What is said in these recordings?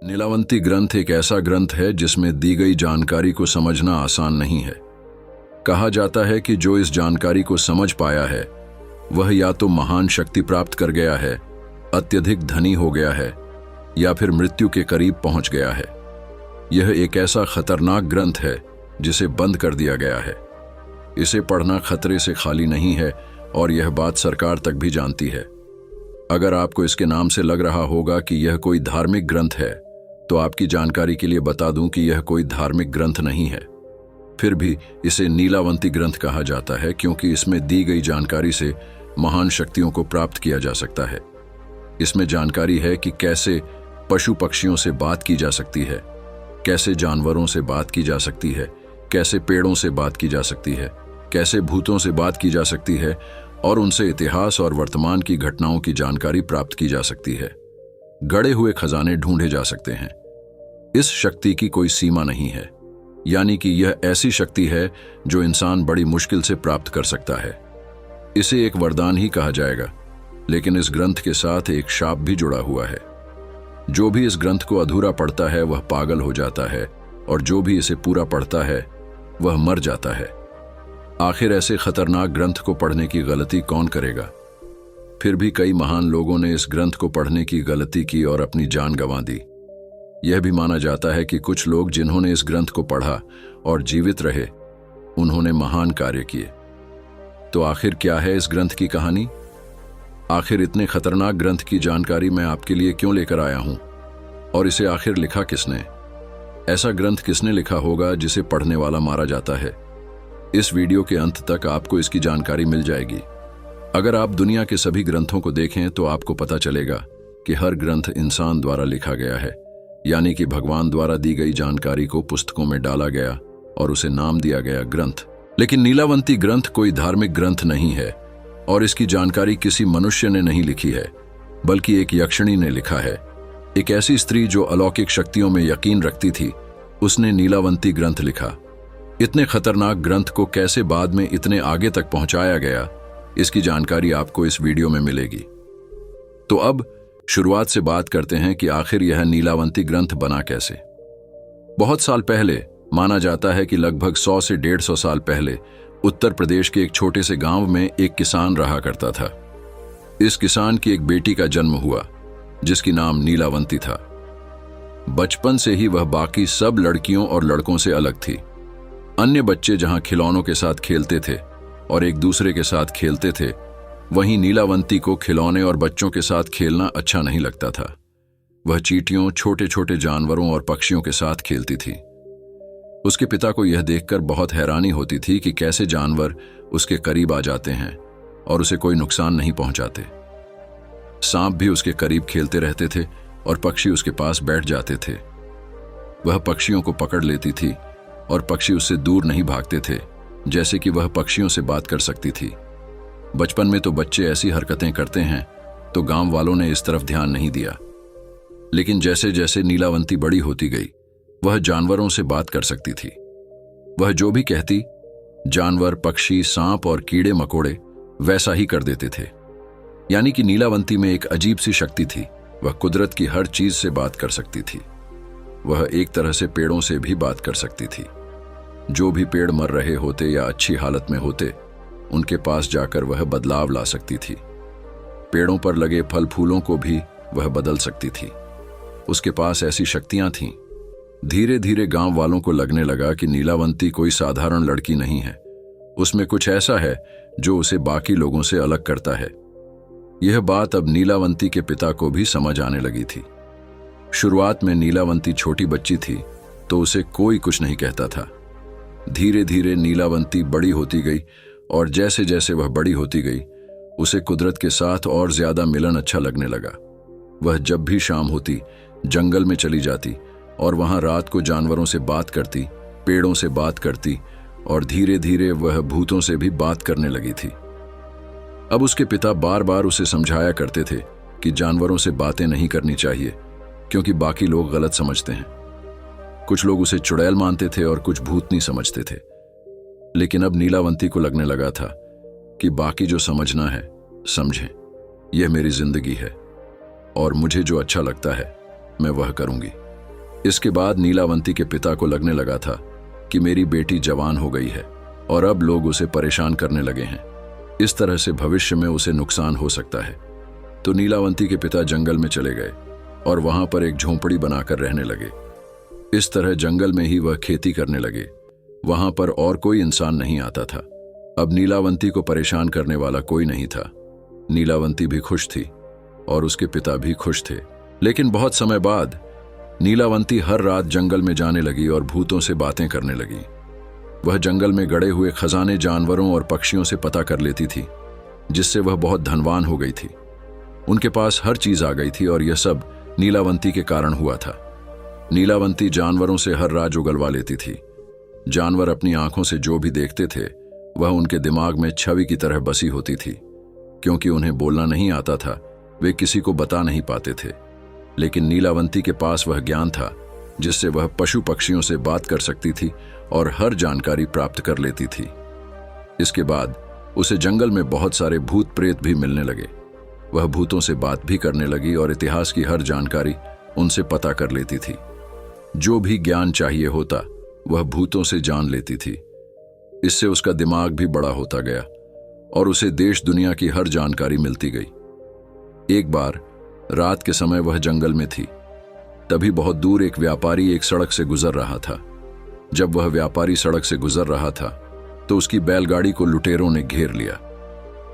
नीलावंती ग्रंथ एक ऐसा ग्रंथ है जिसमें दी गई जानकारी को समझना आसान नहीं है। कहा जाता है कि जो इस जानकारी को समझ पाया है वह या तो महान शक्ति प्राप्त कर गया है, अत्यधिक धनी हो गया है या फिर मृत्यु के करीब पहुंच गया है। यह एक ऐसा खतरनाक ग्रंथ है जिसे बंद कर दिया गया है। इसे पढ़ना खतरे से खाली नहीं है और यह बात सरकार तक भी जानती है। अगर आपको इसके नाम से लग रहा होगा कि यह कोई धार्मिक ग्रंथ है, तो आपकी जानकारी के लिए बता दूं कि यह कोई धार्मिक ग्रंथ नहीं है। फिर भी इसे नीलावंती ग्रंथ कहा जाता है क्योंकि इसमें दी गई जानकारी से महान शक्तियों को प्राप्त किया जा सकता है। इसमें जानकारी है कि कैसे पशु पक्षियों से बात की जा सकती है, कैसे जानवरों से बात की जा सकती है, कैसे पेड़ों से बात की जा सकती है, कैसे भूतों से बात की जा सकती है और उनसे इतिहास और वर्तमान की घटनाओं की जानकारी प्राप्त की जा सकती है। गड़े हुए खजाने ढूंढे जा सकते हैं। इस शक्ति की कोई सीमा नहीं है, यानी कि यह ऐसी शक्ति है जो इंसान बड़ी मुश्किल से प्राप्त कर सकता है। इसे एक वरदान ही कहा जाएगा, लेकिन इस ग्रंथ के साथ एक शाप भी जुड़ा हुआ है। जो भी इस ग्रंथ को अधूरा पढ़ता है वह पागल हो जाता है और जो भी इसे पूरा पढ़ता है वह मर जाता है। आखिर ऐसे खतरनाक ग्रंथ को पढ़ने की गलती कौन करेगा? फिर भी कई महान लोगों ने इस ग्रंथ को पढ़ने की गलती की और अपनी जान गंवा दी। यह भी माना जाता है कि कुछ लोग जिन्होंने इस ग्रंथ को पढ़ा और जीवित रहे, उन्होंने महान कार्य किए। तो आखिर क्या है इस ग्रंथ की कहानी? आखिर इतने खतरनाक ग्रंथ की जानकारी मैं आपके लिए क्यों लेकर आया हूं? और इसे आखिर लिखा किसने? ऐसा ग्रंथ किसने लिखा होगा जिसे पढ़ने वाला मारा जाता है? इस वीडियो के अंत तक आपको इसकी जानकारी मिल जाएगी। अगर आप दुनिया के सभी ग्रंथों को देखें तो आपको पता चलेगा कि हर ग्रंथ इंसान द्वारा लिखा गया है, यानी कि भगवान द्वारा दी गई जानकारी को पुस्तकों में डाला गया और उसे नाम दिया गया ग्रंथ। लेकिन नीलावंती ग्रंथ कोई धार्मिक ग्रंथ नहीं है और इसकी जानकारी किसी मनुष्य ने नहीं लिखी है, बल्कि एक यक्षिणी ने लिखा है। एक ऐसी स्त्री जो अलौकिक शक्तियों में यकीन रखती थी, उसने नीलावंती ग्रंथ लिखा। इतने खतरनाक ग्रंथ को कैसे बाद में इतने आगे तक पहुंचाया गया, इसकी जानकारी आपको इस वीडियो में मिलेगी। तो अब शुरुआत से बात करते हैं कि आखिर यह नीलावंती ग्रंथ बना कैसे। बहुत साल पहले, माना जाता है कि लगभग 100 से 150 साल पहले, उत्तर प्रदेश के एक छोटे से गांव में एक किसान रहा करता था। इस किसान की एक बेटी का जन्म हुआ जिसकी नाम नीलावंती था। बचपन से ही वह बाकी सब लड़कियों और लड़कों से अलग थी। अन्य बच्चे जहां खिलौनों के साथ खेलते थे और एक दूसरे के साथ खेलते थे, वहीं नीलावंती को खिलौने और बच्चों के साथ खेलना अच्छा नहीं लगता था। वह चींटियों, छोटे छोटे जानवरों और पक्षियों के साथ खेलती थी। उसके पिता को यह देखकर बहुत हैरानी होती थी कि कैसे जानवर उसके करीब आ जाते हैं और उसे कोई नुकसान नहीं पहुंचाते। सांप भी उसके करीब खेलते रहते थे और पक्षी उसके पास बैठ जाते थे। वह पक्षियों को पकड़ लेती थी और पक्षी उससे दूर नहीं भागते थे, जैसे कि वह पक्षियों से बात कर सकती थी। बचपन में तो बच्चे ऐसी हरकतें करते हैं, तो गांव वालों ने इस तरफ ध्यान नहीं दिया। लेकिन जैसे जैसे नीलावंती बड़ी होती गई, वह जानवरों से बात कर सकती थी। वह जो भी कहती, जानवर, पक्षी, सांप और कीड़े मकोड़े वैसा ही कर देते थे। यानी कि नीलावंती में एक अजीब सी शक्ति थी। वह कुदरत की हर चीज से बात कर सकती थी। वह एक तरह से पेड़ों से भी बात कर सकती थी। जो भी पेड़ मर रहे होते या अच्छी हालत में होते, उनके पास जाकर वह बदलाव ला सकती थी। पेड़ों पर लगे फल फूलों को भी वह बदल सकती थी। उसके पास ऐसी शक्तियां थीं। धीरे धीरे गांव वालों को लगने लगा कि नीलावंती कोई साधारण लड़की नहीं है। उसमें कुछ ऐसा है जो उसे बाकी लोगों से अलग करता है। यह बात अब नीलावंती के पिता को भी समझ आने लगी थी। शुरुआत में नीलावंती छोटी बच्ची थी, तो उसे कोई कुछ नहीं कहता था। धीरे धीरे नीलावंती बड़ी होती गई और जैसे जैसे वह बड़ी होती गई, उसे कुदरत के साथ और ज्यादा मिलन अच्छा लगने लगा। वह जब भी शाम होती, जंगल में चली जाती और वहां रात को जानवरों से बात करती, पेड़ों से बात करती और धीरे धीरे वह भूतों से भी बात करने लगी थी। अब उसके पिता बार बार उसे समझाया करते थे कि जानवरों से बातें नहीं करनी चाहिए, क्योंकि बाकी लोग गलत समझते हैं। कुछ लोग उसे चुड़ैल मानते थे और कुछ भूतनी समझते थे। लेकिन अब नीलावंती को लगने लगा था कि बाकी जो समझना है समझें, यह मेरी जिंदगी है और मुझे जो अच्छा लगता है मैं वह करूंगी। इसके बाद नीलावंती के पिता को लगने लगा था कि मेरी बेटी जवान हो गई है और अब लोग उसे परेशान करने लगे हैं, इस तरह से भविष्य में उसे नुकसान हो सकता है। तो नीलावंती के पिता जंगल में चले गए और वहां पर एक झोंपड़ी बनाकर रहने लगे। इस तरह जंगल में ही वह खेती करने लगे। वहां पर और कोई इंसान नहीं आता था। अब नीलावंती को परेशान करने वाला कोई नहीं था। नीलावंती भी खुश थी और उसके पिता भी खुश थे। लेकिन बहुत समय बाद नीलावंती हर रात जंगल में जाने लगी और भूतों से बातें करने लगी। वह जंगल में गड़े हुए खजाने जानवरों और पक्षियों से पता कर लेती थी, जिससे वह बहुत धनवान हो गई थी। उनके पास हर चीज आ गई थी और यह सब नीलावंती के कारण हुआ था। नीलावंती जानवरों से हर राज उगलवा लेती थी। जानवर अपनी आंखों से जो भी देखते थे वह उनके दिमाग में छवि की तरह बसी होती थी। क्योंकि उन्हें बोलना नहीं आता था, वे किसी को बता नहीं पाते थे। लेकिन नीलावंती के पास वह ज्ञान था जिससे वह पशु पक्षियों से बात कर सकती थी और हर जानकारी प्राप्त कर लेती थी। इसके बाद उसे जंगल में बहुत सारे भूत प्रेत भी मिलने लगे। वह भूतों से बात भी करने लगी और इतिहास की हर जानकारी उनसे पता कर लेती थी। जो भी ज्ञान चाहिए होता वह भूतों से जान लेती थी। इससे उसका दिमाग भी बड़ा होता गया और उसे देश दुनिया की हर जानकारी मिलती गई। एक बार रात के समय वह जंगल में थी। तभी बहुत दूर एक व्यापारी एक सड़क से गुजर रहा था। जब वह व्यापारी सड़क से गुजर रहा था तो उसकी बैलगाड़ी को लुटेरों ने घेर लिया।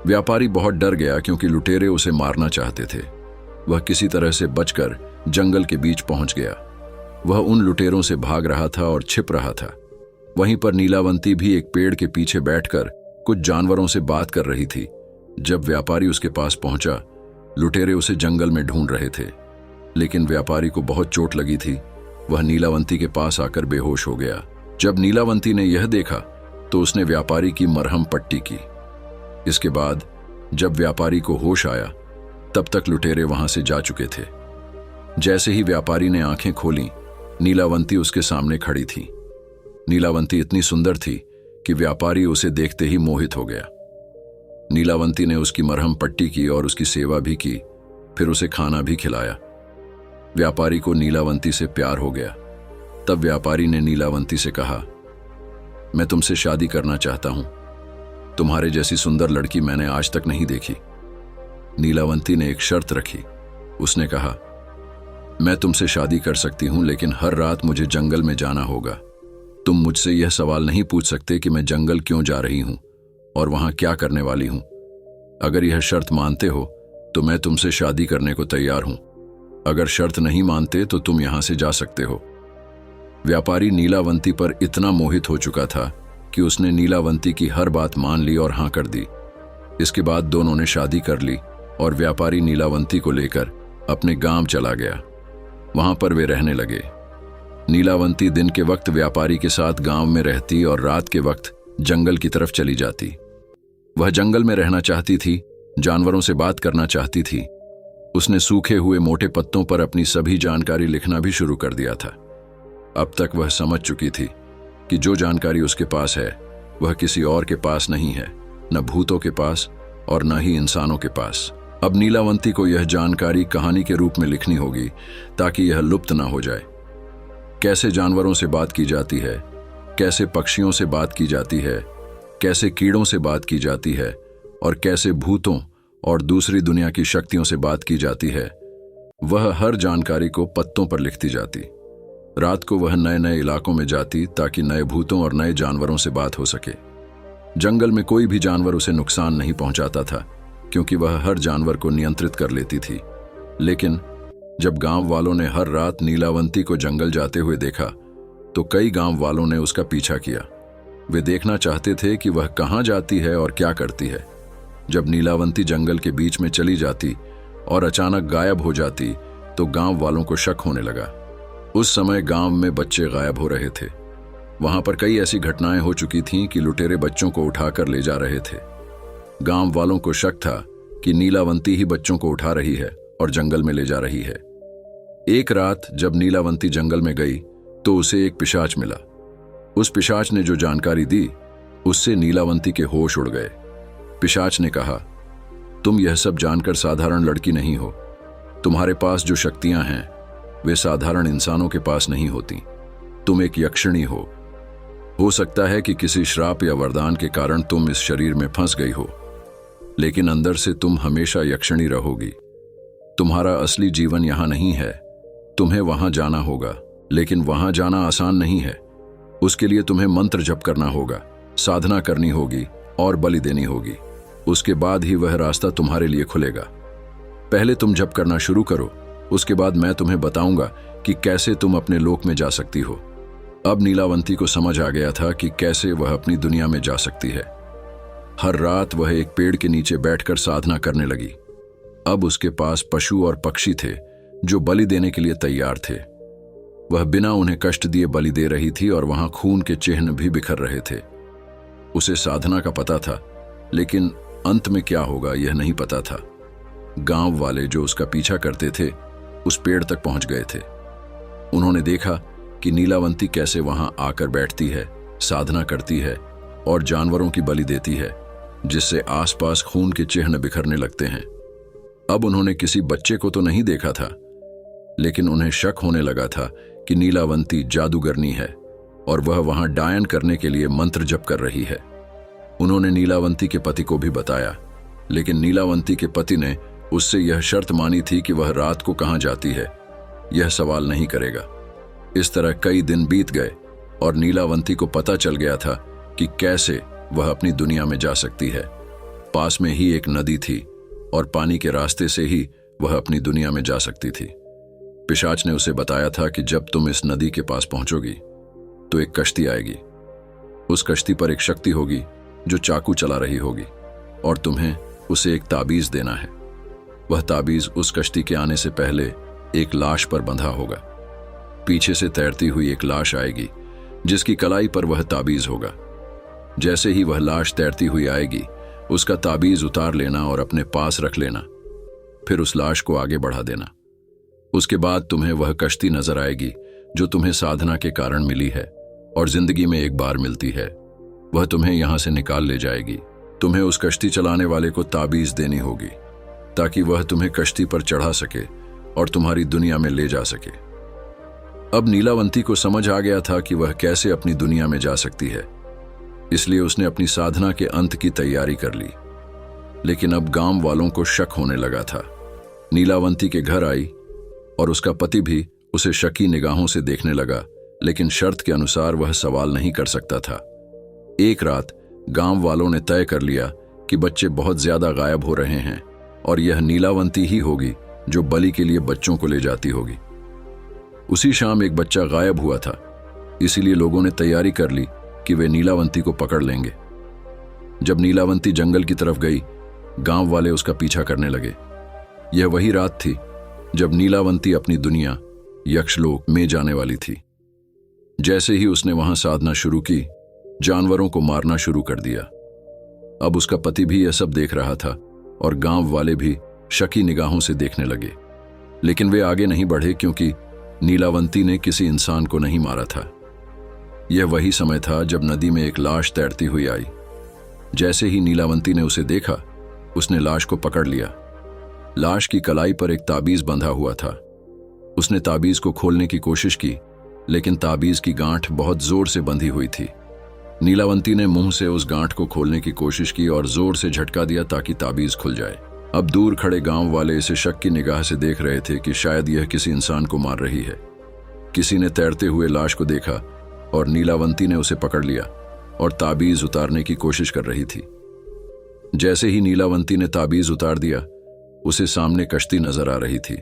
व्यापारी बहुत डर गया क्योंकि लुटेरे उसे मारना चाहते थे। वह किसी तरह से बचकर जंगल के बीच पहुंच गया। वह उन लुटेरों से भाग रहा था और छिप रहा था। वहीं पर नीलावंती भी एक पेड़ के पीछे बैठकर कुछ जानवरों से बात कर रही थी। जब व्यापारी उसके पास पहुंचा, लुटेरे उसे जंगल में ढूंढ रहे थे। लेकिन व्यापारी को बहुत चोट लगी थी। वह नीलावंती के पास आकर बेहोश हो गया। जब नीलावंती ने यह देखा तो उसने व्यापारी की मरहम पट्टी की। इसके बाद जब व्यापारी को होश आया तब तक लुटेरे वहां से जा चुके थे। जैसे ही व्यापारी ने आंखें खोलीं, नीलावंती उसके सामने खड़ी थी। नीलावंती इतनी सुंदर थी कि व्यापारी उसे देखते ही मोहित हो गया। नीलावंती ने उसकी मरहम पट्टी की और उसकी सेवा भी की, फिर उसे खाना भी खिलाया। व्यापारी को नीलावंती से प्यार हो गया। तब व्यापारी ने नीलावंती से कहा, मैं तुमसे शादी करना चाहता हूं। तुम्हारे जैसी सुंदर लड़की मैंने आज तक नहीं देखी। नीलावंती ने एक शर्त रखी। उसने कहा, मैं तुमसे शादी कर सकती हूं, लेकिन हर रात मुझे जंगल में जाना होगा। तुम मुझसे यह सवाल नहीं पूछ सकते कि मैं जंगल क्यों जा रही हूं और वहां क्या करने वाली हूं। अगर यह शर्त मानते हो तो मैं तुमसे शादी करने को तैयार हूं। अगर शर्त नहीं मानते तो तुम यहां से जा सकते हो। व्यापारी नीलावंती पर इतना मोहित हो चुका था कि उसने नीलावंती की हर बात मान ली और हां कर दी। इसके बाद दोनों ने शादी कर ली और व्यापारी नीलावंती को लेकर अपने गांव चला गया। वहां पर वे रहने लगे। नीलावंती दिन के वक्त व्यापारी के साथ गांव में रहती और रात के वक्त जंगल की तरफ चली जाती। वह जंगल में रहना चाहती थी, जानवरों से बात करना चाहती थी। उसने सूखे हुए मोटे पत्तों पर अपनी सभी जानकारी लिखना भी शुरू कर दिया था। अब तक वह समझ चुकी थी कि जो जानकारी उसके पास है वह किसी और के पास नहीं है, न भूतों के पास और न ही इंसानों के पास। अब नीलावंती को यह जानकारी कहानी के रूप में लिखनी होगी ताकि यह लुप्त ना हो जाए। कैसे जानवरों से बात की जाती है, कैसे पक्षियों से बात की जाती है, कैसे कीड़ों से बात की जाती है और कैसे भूतों और दूसरी दुनिया की शक्तियों से बात की जाती है, वह हर जानकारी को पत्तों पर लिखती जाती। रात को वह नए नए इलाकों में जाती ताकि नए भूतों और नए जानवरों से बात हो सके। जंगल में कोई भी जानवर उसे नुकसान नहीं पहुंचाता था क्योंकि वह हर जानवर को नियंत्रित कर लेती थी। लेकिन जब गांव वालों ने हर रात नीलावंती को जंगल जाते हुए देखा तो कई गांव वालों ने उसका पीछा किया। वे देखना चाहते थे कि वह कहां जाती है और क्या करती है। जब नीलावंती जंगल के बीच में चली जाती और अचानक गायब हो जाती तो गांव वालों को शक होने लगा। उस समय गांव में बच्चे गायब हो रहे थे। वहां पर कई ऐसी घटनाएं हो चुकी थीं कि लुटेरे बच्चों को उठाकर ले जा रहे थे। गांव वालों को शक था कि नीलावंती ही बच्चों को उठा रही है और जंगल में ले जा रही है। एक रात जब नीलावंती जंगल में गई तो उसे एक पिशाच मिला। उस पिशाच ने जो जानकारी दी उससे नीलावंती के होश उड़ गए। पिशाच ने कहा, तुम यह सब जानकर साधारण लड़की नहीं हो। तुम्हारे पास जो शक्तियां हैं वे साधारण इंसानों के पास नहीं होती। तुम एक यक्षिणी हो सकता है कि किसी श्राप या वरदान के कारण तुम इस शरीर में फंस गई हो, लेकिन अंदर से तुम हमेशा यक्षिणी रहोगी। तुम्हारा असली जीवन यहां नहीं है, तुम्हें वहां जाना होगा, लेकिन वहां जाना आसान नहीं है। उसके लिए तुम्हें मंत्र जप करना होगा, साधना करनी होगी और बलि देनी होगी। उसके बाद ही वह रास्ता तुम्हारे लिए खुलेगा। पहले तुम जप करना शुरू करो, उसके बाद मैं तुम्हें बताऊंगा कि कैसे तुम अपने लोक में जा सकती हो। अब नीलावंती को समझ आ गया था कि कैसे वह अपनी दुनिया में जा सकती है। हर रात वह एक पेड़ के नीचे बैठकर साधना करने लगी। अब उसके पास पशु और पक्षी थे जो बलि देने के लिए तैयार थे। वह बिना उन्हें कष्ट दिए बलि दे रही थी और वहां खून के चिन्ह भी बिखर रहे थे। उसे साधना का पता था, लेकिन अंत में क्या होगा यह नहीं पता था। गांव वाले जो उसका पीछा करते थे उस पेड़ तक पहुंच गए थे। उन्होंने देखा कि नीलावंती कैसे वहां आकर बैठती है, साधना करती है और जानवरों की बलि देती है, जिससे आसपास खून के चिन्ह बिखरने लगते हैं। अब उन्होंने किसी बच्चे को तो नहीं देखा था, लेकिन उन्हें शक होने लगा था कि नीलावंती जादूगरनी है और वह वहां डायन करने के लिए मंत्र जप कर रही है। उन्होंने नीलावंती के पति को भी बताया, लेकिन नीलावंती के पति ने उससे यह शर्त मानी थी कि वह रात को कहां जाती है यह सवाल नहीं करेगा। इस तरह कई दिन बीत गए और नीलावंती को पता चल गया था कि कैसे वह अपनी दुनिया में जा सकती है। पास में ही एक नदी थी और पानी के रास्ते से ही वह अपनी दुनिया में जा सकती थी। पिशाच ने उसे बताया था कि जब तुम इस नदी के पास पहुंचोगी तो एक कश्ती आएगी। उस कश्ती पर एक शक्ति होगी जो चाकू चला रही होगी और तुम्हें उसे एक ताबीज देना है। वह ताबीज उस कश्ती के आने से पहले एक लाश पर बंधा होगा। पीछे से तैरती हुई एक लाश आएगी जिसकी कलाई पर वह ताबीज होगा। जैसे ही वह लाश तैरती हुई आएगी, उसका ताबीज उतार लेना और अपने पास रख लेना, फिर उस लाश को आगे बढ़ा देना। उसके बाद तुम्हें वह कश्ती नजर आएगी जो तुम्हें साधना के कारण मिली है और जिंदगी में एक बार मिलती है। वह तुम्हें यहां से निकाल ले जाएगी। तुम्हें उस कश्ती चलाने वाले को ताबीज देनी होगी ताकि वह तुम्हें कश्ती पर चढ़ा सके और तुम्हारी दुनिया में ले जा सके। अब नीलावंती को समझ आ गया था कि वह कैसे अपनी दुनिया में जा सकती है, इसलिए उसने अपनी साधना के अंत की तैयारी कर ली। लेकिन अब गांव वालों को शक होने लगा था। नीलावंती के घर आई और उसका पति भी उसे शकी निगाहों से देखने लगा, लेकिन शर्त के अनुसार वह सवाल नहीं कर सकता था। एक रात गांव वालों ने तय कर लिया कि बच्चे बहुत ज्यादा गायब हो रहे हैं और यह नीलावंती ही होगी जो बलि के लिए बच्चों को ले जाती होगी। उसी शाम एक बच्चा गायब हुआ था, इसीलिए लोगों ने तैयारी कर ली कि वे नीलावंती को पकड़ लेंगे। जब नीलावंती जंगल की तरफ गई, गांव वाले उसका पीछा करने लगे। यह वही रात थी जब नीलावंती अपनी दुनिया यक्षलोक में जाने वाली थी। जैसे ही उसने वहां साधना शुरू की, जानवरों को मारना शुरू कर दिया। अब उसका पति भी यह सब देख रहा था और गांव वाले भी शकी निगाहों से देखने लगे, लेकिन वे आगे नहीं बढ़े क्योंकि नीलावंती ने किसी इंसान को नहीं मारा था। यह वही समय था जब नदी में एक लाश तैरती हुई आई। जैसे ही नीलावंती ने उसे देखा, उसने लाश को पकड़ लिया। लाश की कलाई पर एक ताबीज बंधा हुआ था। उसने ताबीज को खोलने की कोशिश की, लेकिन ताबीज की गांठ बहुत जोर से बंधी हुई थी। नीलावंती ने मुंह से उस गांठ को खोलने की कोशिश की और जोर से झटका दिया ताकि ताबीज खुल जाए। अब दूर खड़े गांव वाले इसे शक की निगाह से देख रहे थे कि शायद यह किसी इंसान को मार रही है। किसी ने तैरते हुए लाश को देखा और नीलावंती ने उसे पकड़ लिया और ताबीज उतारने की कोशिश कर रही थी। जैसे ही नीलावंती ने ताबीज उतार दिया, उसे सामने कश्ती नजर आ रही थी।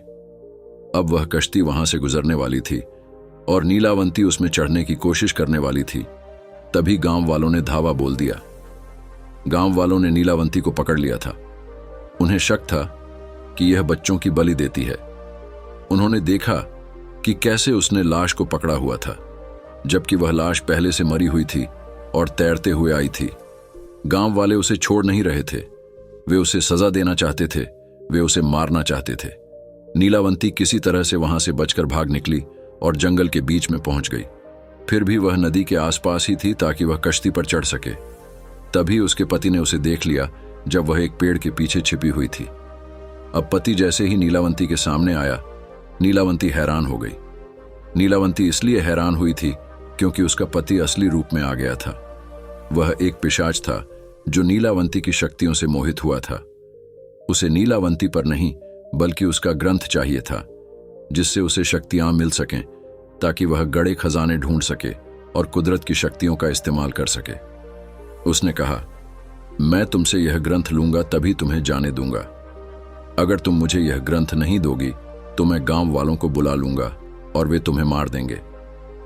अब वह कश्ती वहां से गुजरने वाली थी और नीलावंती उसमें चढ़ने की कोशिश करने वाली थी। तभी गांव वालों ने धावा बोल दिया। गांव वालों ने नीलावंती को पकड़ लिया था। उन्हें शक था कि यह बच्चों की बलि देती है। उन्होंने देखा कि कैसे उसने लाश को पकड़ा हुआ था, जबकि वह लाश पहले से मरी हुई थी और तैरते हुए आई थी। गांव वाले उसे छोड़ नहीं रहे थे। वे उसे सजा देना चाहते थे, वे उसे मारना चाहते थे। नीलावंती किसी तरह से वहां से बचकर भाग निकली और जंगल के बीच में पहुंच गई। फिर भी वह नदी के आसपास ही थी ताकि वह कश्ती पर चढ़ सके। तभी उसके पति ने उसे देख लिया जब वह एक पेड़ के पीछे छिपी हुई थी। अब पति जैसे ही नीलावंती के सामने आया, नीलावंती हैरान हो गई। नीलावंती इसलिए हैरान हुई थी क्योंकि उसका पति असली रूप में आ गया था। वह एक पिशाच था जो नीलावंती की शक्तियों से मोहित हुआ था। उसे नीलावंती पर नहीं बल्कि उसका ग्रंथ चाहिए था, जिससे उसे शक्तियां मिल सकें ताकि वह गड़े खजाने ढूंढ सके और कुदरत की शक्तियों का इस्तेमाल कर सके। उसने कहा, मैं तुमसे यह ग्रंथ लूंगा तभी तुम्हें जाने दूंगा। अगर तुम मुझे यह ग्रंथ नहीं दोगी तो मैं गांव वालों को बुला लूंगा और वे तुम्हें मार देंगे।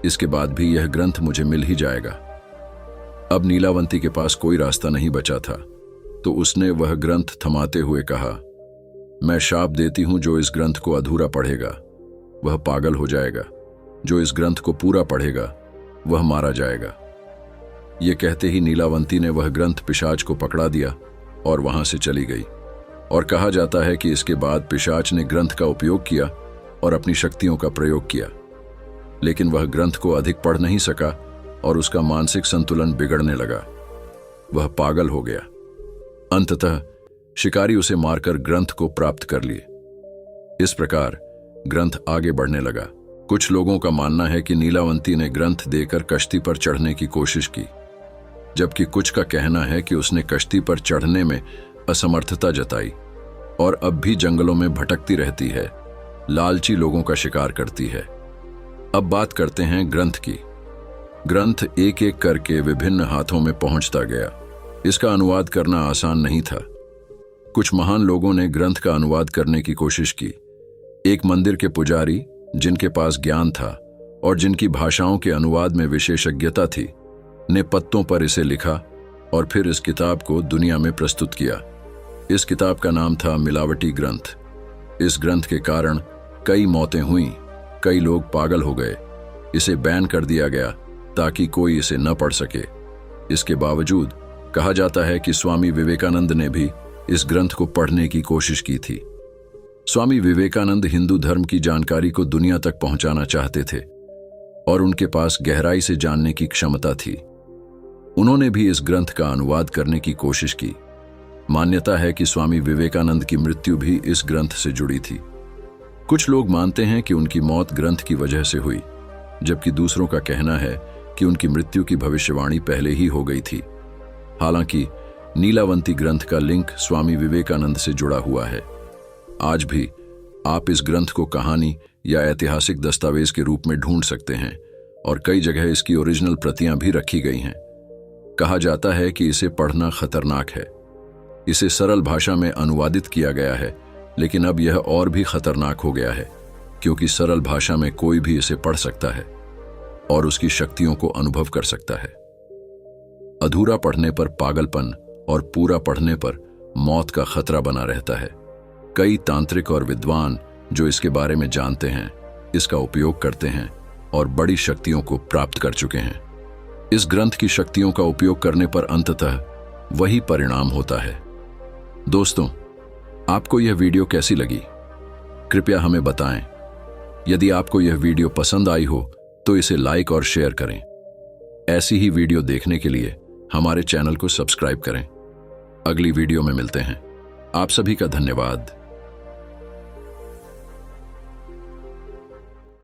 इसके बाद भी यह ग्रंथ मुझे मिल ही जाएगा। अब नीलावंती के पास कोई रास्ता नहीं बचा था, तो उसने वह ग्रंथ थमाते हुए कहा, मैं शाप देती हूं जो इस ग्रंथ को अधूरा पढ़ेगा वह पागल हो जाएगा, जो इस ग्रंथ को पूरा पढ़ेगा वह मारा जाएगा। यह कहते ही नीलावंती ने वह ग्रंथ पिशाच को पकड़ा दिया और वहां से चली गई। और कहा जाता है कि इसके बाद पिशाच ने ग्रंथ का उपयोग किया और अपनी शक्तियों का प्रयोग किया, लेकिन वह ग्रंथ को अधिक पढ़ नहीं सका और उसका मानसिक संतुलन बिगड़ने लगा। वह पागल हो गया। अंततः शिकारी उसे मारकर ग्रंथ को प्राप्त कर लिए। इस प्रकार ग्रंथ आगे बढ़ने लगा। कुछ लोगों का मानना है कि नीलावंती ने ग्रंथ देकर कश्ती पर चढ़ने की कोशिश की, जबकि कुछ का कहना है कि उसने कश्ती पर चढ़ने में असमर्थता जताई और अब भी जंगलों में भटकती रहती है, लालची लोगों का शिकार करती है। अब बात करते हैं ग्रंथ की। ग्रंथ एक एक करके विभिन्न हाथों में पहुंचता गया। इसका अनुवाद करना आसान नहीं था। कुछ महान लोगों ने ग्रंथ का अनुवाद करने की कोशिश की। एक मंदिर के पुजारी, जिनके पास ज्ञान था और जिनकी भाषाओं के अनुवाद में विशेषज्ञता थी, ने पत्तों पर इसे लिखा और फिर इस किताब को दुनिया में प्रस्तुत किया। इस किताब का नाम था मिलावटी ग्रंथ। इस ग्रंथ के कारण कई मौतें हुईं, कई लोग पागल हो गए। इसे बैन कर दिया गया ताकि कोई इसे न पढ़ सके। इसके बावजूद कहा जाता है कि स्वामी विवेकानंद ने भी इस ग्रंथ को पढ़ने की कोशिश की थी। स्वामी विवेकानंद हिंदू धर्म की जानकारी को दुनिया तक पहुंचाना चाहते थे और उनके पास गहराई से जानने की क्षमता थी। उन्होंने भी इस ग्रंथ का अनुवाद करने की कोशिश की। मान्यता है कि स्वामी विवेकानंद की मृत्यु भी इस ग्रंथ से जुड़ी थी। कुछ लोग मानते हैं कि उनकी मौत ग्रंथ की वजह से हुई, जबकि दूसरों का कहना है कि उनकी मृत्यु की भविष्यवाणी पहले ही हो गई थी। हालांकि नीलावंती ग्रंथ का लिंक स्वामी विवेकानंद से जुड़ा हुआ है। आज भी आप इस ग्रंथ को कहानी या ऐतिहासिक दस्तावेज के रूप में ढूंढ सकते हैं और कई जगह इसकी ओरिजिनल प्रतियां भी रखी गई हैं। कहा जाता है कि इसे पढ़ना खतरनाक है। इसे सरल भाषा में अनुवादित किया गया है, लेकिन अब यह और भी खतरनाक हो गया है क्योंकि सरल भाषा में कोई भी इसे पढ़ सकता है और उसकी शक्तियों को अनुभव कर सकता है। अधूरा पढ़ने पर पागलपन और पूरा पढ़ने पर मौत का खतरा बना रहता है। कई तांत्रिक और विद्वान जो इसके बारे में जानते हैं, इसका उपयोग करते हैं और बड़ी शक्तियों को प्राप्त कर चुके हैं। इस ग्रंथ की शक्तियों का उपयोग करने पर अंततः वही परिणाम होता है। दोस्तों, आपको यह वीडियो कैसी लगी? कृपया हमें बताएं। यदि आपको यह वीडियो पसंद आई हो तो इसे लाइक और शेयर करें। ऐसी ही वीडियो देखने के लिए हमारे चैनल को सब्सक्राइब करें। अगली वीडियो में मिलते हैं। आप सभी का धन्यवाद।